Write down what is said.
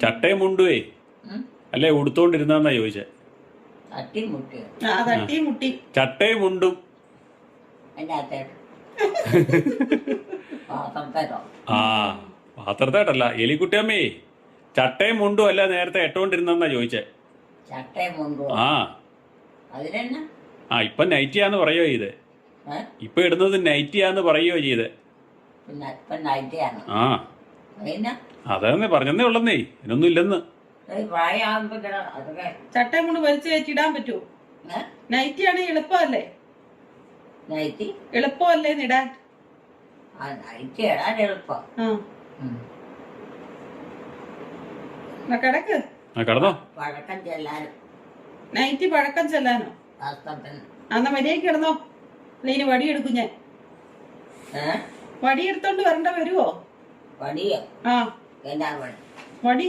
ചട്ടയും മുണ്ടുവേ അല്ലേ ഉടുത്തോണ്ടിരുന്നാ ചോദിച്ചേ. ചട്ടയും മുണ്ടും ആ പാത്രത്തേട്ടല്ല എലിക്കുട്ടിയമ്മേ, ചട്ടയും മുണ്ടും അല്ല നേരത്തെ ഇട്ടോണ്ടിരുന്നാ ചോദിച്ചേ. ആ ആ ഇപ്പൊ നൈറ്റിയാന്ന് പറയുകയോ ചെയ്തേ. ഇപ്പൊ ഇടുന്നത് നൈറ്റിയാന്ന് പറയുകയോ ചെയ്തേ. ആ അതെന്നെ പറഞ്ഞതേ ഉള്ളന്നേ, ഇതിനൊന്നും ഇല്ലെന്ന്. ചട്ടയും കൊണ്ട് വലിച്ചു കയറ്റിടാൻ പറ്റുമോ? നൈറ്റി ആണെങ്കിൽ എളുപ്പമല്ലേ? എളുപ്പമല്ലേ ഇടാൻ? കിടക്ക് കിടന്നോ. നൈറ്റി പഴക്കം ചെല്ലാനോ? അന്ന് മര്യാദക്ക് കിടന്നോ, അല്ല ഇനി വടിയെടുക്കും ഞാൻ. വടിയെടുത്തോണ്ട് വരണ്ട വരുവോ? ആ വടി